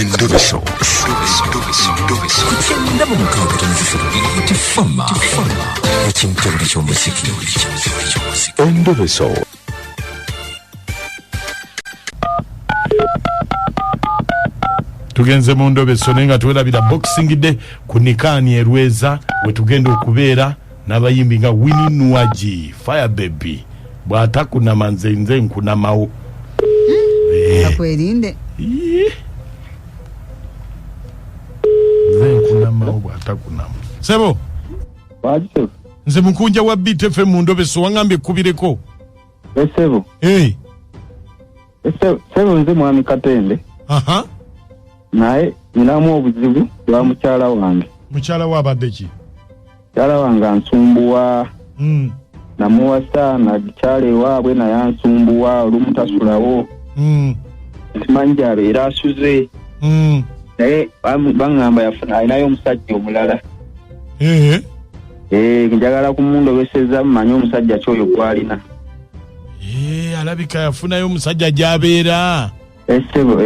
Endobeso. Kuchenda mu mukaaga tifama. Ekintu eky'omuziki. Endobeso. Tugenze mu Ndobeso nenga tuwerabira Boxing Day kunikani erweza wetugenda okubeera n'abayimbi nga Winnie Nuaji, Fire Baby, bw'atakuna manze nze nkuna mawo. Akwerinde. Nze nkuna mawo bw'atakuna. Sebo. Wajjo. Nze Mukunja wa BTF mu Ndobeso wangambye kubireko. Sebo. Sebo nze mwami Katende. Aha. Naye ninamu obuzibu bwa mukyala wange. Mukyala wa badeki. Mukyala wange ansumbuwa. Namuwasa na kyale waabwe naye ansumbuwa olumutasulawo. Simanyi abeera asuze. Naye bangamba yafuna alinayo omusajja omulala. Njagala kumundobeseza mmanyi omusajja kyoyo gwalina. Alabika yafunayo omusajja gy'abeera. Sebo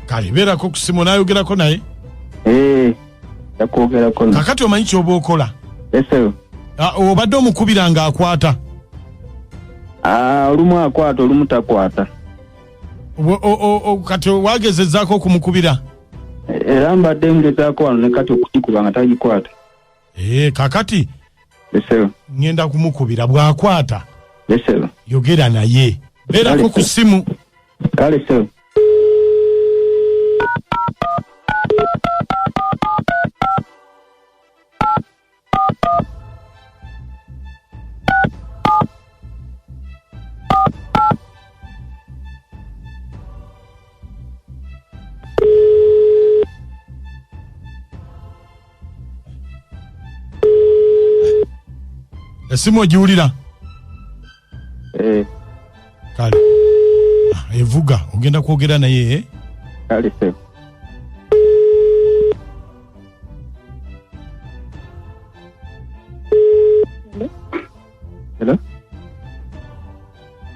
kale beerako ku simu n'ayogerako naye. Yakwogerako naye. Kakati omanyi ky'oba okola? Sebo. Obadde omukubira ng'akwata? Olumu akwata olumu takwata. Kati wagezezzaako okumukubira? Era mbadde ngezaako wano ne kati okukikuba nga tagikwata. Kakati Sebo. ngenda kumukubira bw'akwata. Sebo. Yogera naye. Beerako ku simu. Kale Sebo. Esimu ogiwulira? Kale. Evuga ogenda kwogera naye. Kale Sebo.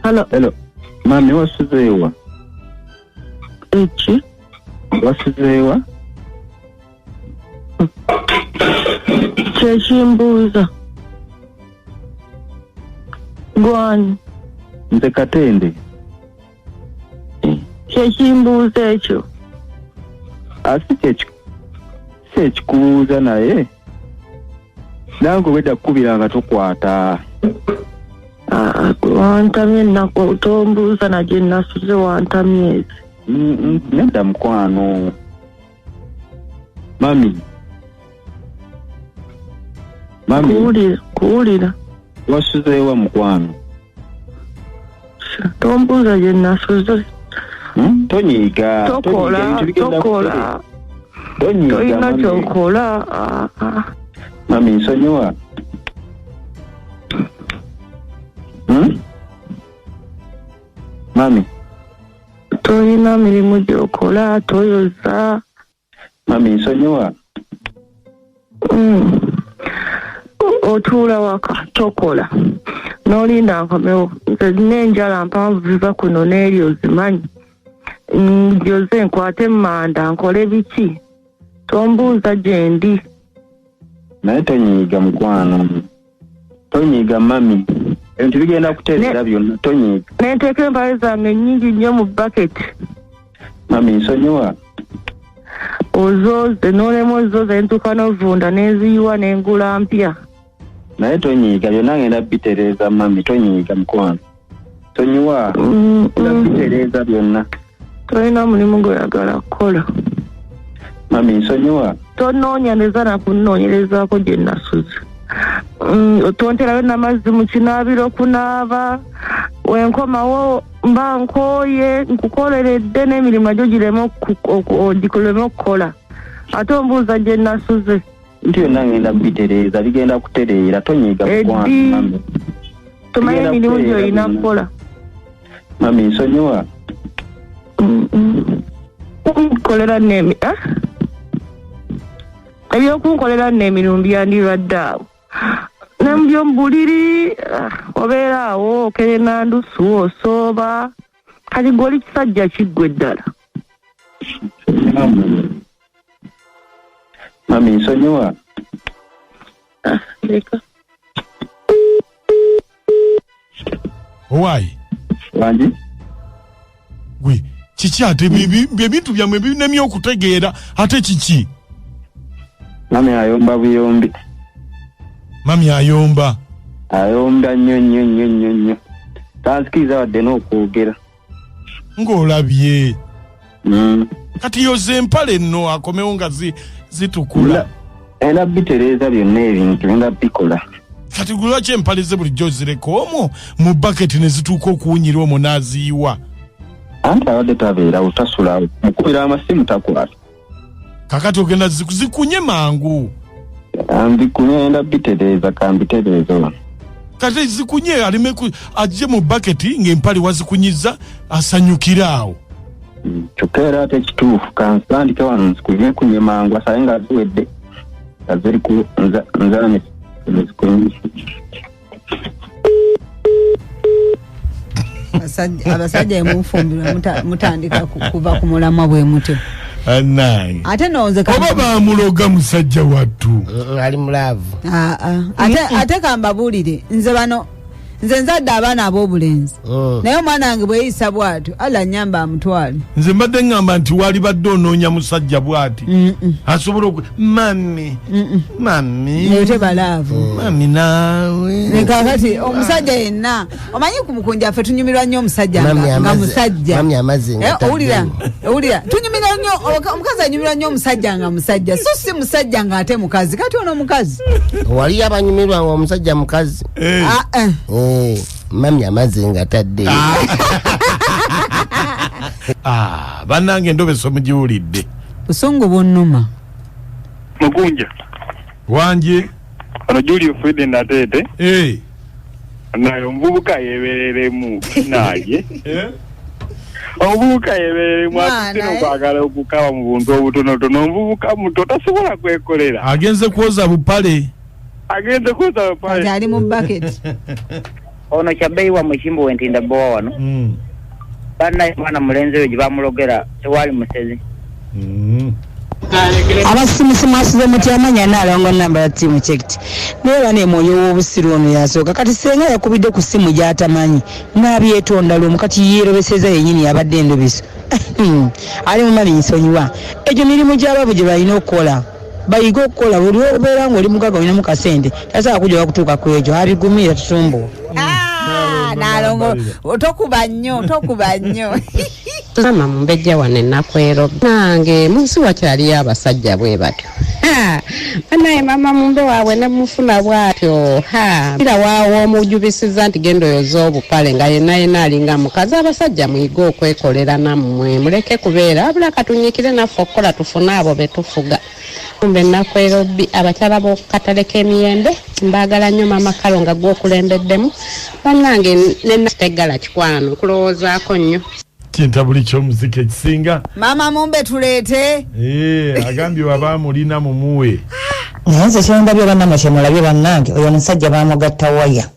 Hello? Hello. Mami wasuzeewa? Eki? Wasuzeewa? Kyekimbuuza. Gwani? Nze Katende. Kyekimbuuza ekyo? Si ekikubuuza naye. Nange obwedda kukubira nga tokwata. Wantamye ennaku tombuuza na gye nasuze wantamye ezi. Nedda mukwano. Mami. Kuwulira. Wasuzeewa mukwano? Tombuuza gye nasuze. Tonyiiga. Tokola. Toyina kyokola. Mami nsonyiwa. Mami. Toyina mirimu gyokola, toyoza. Mami nsonyiwa. Otuula waka, tokola. N'olinda nkomewo. Nze n'enjala mpanvu ziva kuno n'eryo zimanyi. Njoze nkwate emmanda nkole biki? Tombuuza gye ndi. Naye tonyiiga mukwano. Tonyiiga mami. Ebintu bigenda kutereera byonna tonyiiga. Nenteeka empale zange nnyingi nnyo mu baketi. Mami nsonyiwa. Ozooze n'olemu ozooze ntuuka n'ovunda n'eziyiwa n'engula mpya. Naye tonyiiga byonna ngenda bitereeza mami tonyiiga mukwano. Tonyiwa. Bitereeza byonna. Tolina mulimu gw'oyagala kukola. Mami nsonyiwa. Tonoonyereza na kunnoonyerezaako gye nasuze. Otonterayo n'amazzi mu kinaabiro okunaaba. Wenkomawo mba nkooye nkukoleredde n'emirimu gyo gireme okukola. Ate ombuuza gye nasuze. Nti yonna ngenda bitereeza bigenda kutereera tonyiiga mukwano mami. Tomanyi emirimu gy'olina kukola. Mami nsonyiwa. Kolera nemi ebyokunkolera n'emirimu byandibadde awo nembyo Buliriri obeera awo okerena ndusu osooba kati goli kisajja kiggwe ddala Mami nsonyiwa. Leka. Owaayi. Wangi? Gwe kiki ate bintu byammwe binemye okutegeera ate kiki? Mami ayomba buyombi. Mami ayomba. Ayomba nnyo. Tansikiriza wadde n'okwogera. Ng'olabye. Kati yoze empale nno akomewo nga zitukula. Era bitereeza byonna ebintu nga bikola. Kati lwaki empale ze bulijjo zireka omwo mu baketi ne zituuka okuwunyira omwo n'aziyiwa? Anti abadde tabeera otasula mukubira amasimu takwata. Kakati ogenda zikunye mangu. Ambikunye enda bitereeza kambitereeza. Kati zikunye alime ajje mu baketi ng'empale wazikunyiza asanyukira awo. Kyokka ate kituufu kansandike wano nzikunye kunye mangu asaye nga ziwedde. Aziri ku nzane zikunye. Abasajja emufumbirwa mutandika kuva ku mulamwa bwe mute. Anange. Ate nonze oba bamuloga musajja wattu. Ali mulavu. Ate kambabuulire nze nzadde abaana ab'obulenzi. Naye omwana wange bwe yeyisa bw'atyo alla nnyamba amutwale. Nze mbadde ngamba nti wali badde onoonya musajja bw'ati. Asobola mami. Naye tebalaavu. Mami naawe. Ne kaakati omusajja yenna omanyi ku Mukunja ffe tunyumirwa nnyo omusajja nga musajja. Mami amazzi nga owulira tunyumirwa nnyo omukazi anyumirwa nnyo omusajja nga musajja so si musajja ng'ate mukazi kati ono mukazi. Wali abanyumirwa omusajja mukazi. Mami amazzi nga tadde. Bannange Endobeso mugiwulidde. Busungu bunnuma. Mukunja. Wanje. Ano Julio Fred Natete. Nayo mvubuka yebereremu naye. Obuvubuka yebereremu atino kwagala okukawa mu buntu obutonotono obuvubuka muto tasobola kwekolera. Agenze kwoza bupale. Ali mu bucket. Ono Kyabeyi wa Mushimbo wentinda bowa wano. Bana mwana mulenze we bamulogera tewali musezi. Abasimusimu asize mutyamanya nalongo namba ya timu checked. Neera ne moyo w'obusiru ono yasooka kati senga yakubidde ku simu gy'atamanyi n'abyetonda lumu kati yeerobeseza yennyini yabadde Endobeso. Ali mu mali nsonyiwa. Egyo mirimu gy'ababo gye balina okukola. Bayiga okukola buli obeera ng'oli mugaga olina mu kasente tasobola kujja kutuuka ku egyo abigumira tutumbo. Nalongo tokuba nnyo. Mama mumbejja wano ennakwero nange munsi wakyaliyo abasajja bwe batyo. Banaye mama mumbe waabwe ne mufuna bwatyo. Era waawo omujubisiza nti gendo yoza obupale nga yenna alinga mukazi abasajja muyiga okwekolera nammwe muleke kubeera abula katunyikire naffe okukola tufune abo be tufuga. Mbe nakwero abakyala b'okukatale k'emiyembe mbaagala nnyo mama Kalonga gw'okulembeddemu bannange nennategala kikwano kulowoozaako nnyo. Kintabuli ky'omuziki ekisinga. Mama mumbe tuleete. Agambye waba mulina mumuwe. Naye nze kyendabye bannamwe kye mulabye bannange oyo omusajja baamugatta waya.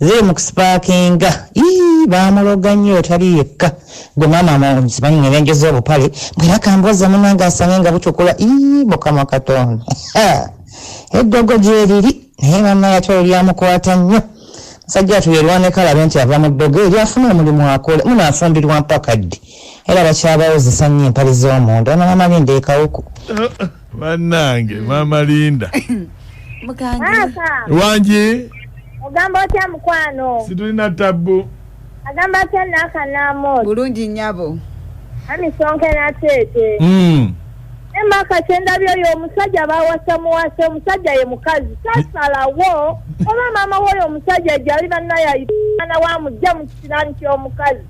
Ziri mu kusipaakinga. Baamuloga nnyo tali yekka. Gwe maama nsimanyi ng'ebengeza obupale bwera kambuuza munnange asange nga butukula Mukama Katonda. Eddogo gyeriri naye bannange ate olwo lyamukwata nnyo. Musajja tuyerwane kalabe nti ava mu ddogo eryafuna omulimu akole munaafumbirwa mpaka ddi era bakyabawozesa nnyo empale z'omunda ono Mama Linda ekawuku. Bannange Mama Linda. Wanje. Ogamba otya mukwano? Situlina tabbu. Agamba atya n'akanaamooli. Bulungi nnyabo. Ani sonke Natete. Emaka kyendabyo oyo omusajja bawasamuwase omusajja ye mukazi tasalawo oba maama w'oyo omusajja gyali bannaye ayitana wamujja mu kisirani ky'omukazi.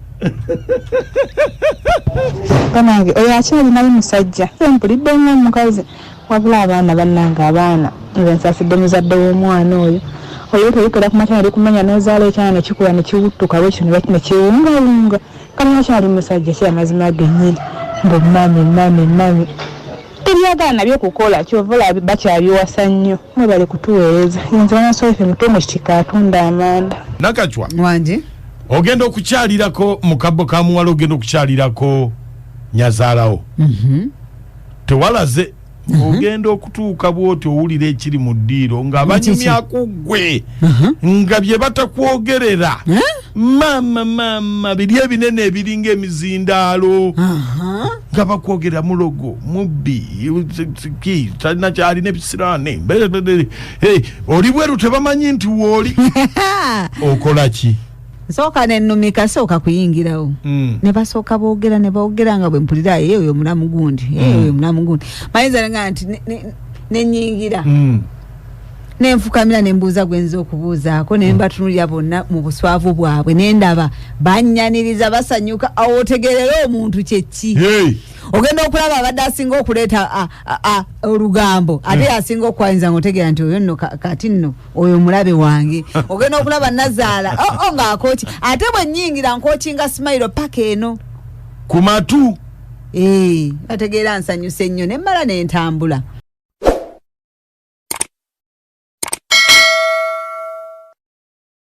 Bannange oyo akyali naye musajja empulidde nnyo omukazi wabula abaana bannange abaana nze nsafidde muzadde w'omwana oyo olwetolekera ku matana ali kumanya n'ozaala ekyana ne kikula ne kiwuttuka bwekyo ne kiwungawunga kale akyali musajja ki amazima gennyini mbu mami ebyagaana by'okukola kyovula bakyabiwasa nnyo mwe bali kutuweereza nze banasolefe mutomo kitika atunda amanda. Nakachwa wanje ogenda okukyalirako mu kabbo ka muwala ogenda okukyalirako nyazaalawo. tewalaze ogenda okutuuka bwoti owulira ekiri mu ddiiro ng'abanyumyako ggwe nga bye batakwogerera mama biri ebinene ebiringa emizindaalo nga bakwogerera mulogo mubbi talina kyalina ebisiraane oli bweru tebamanyi nti wooli okola ki soka nenumika soka kuyingirawo ne basooka boogera ne boogera nga bwe mpulira oyo mulamu gundi oyo mulamu gundi mayinza nga nti nenyingira nenfukamira nembuuza gwenza okubuuzaako ne mbatunulira bonna mu buswavu bwabwe nendaba bannyaniriza basanyuka awo otegerera omuntu kyeki ogenda okulaba abadde asinga okuleeta olugambo ate asinga okwayinza ng'otegeera nti oyo nno kati nno oyo mulabe wange ogenda okulaba nazaala ng'akoki ate bwe nnyingira nkokinga simayiro paka eno ku matu bategeera nsanyuse nnyo ne mmala ne ntambula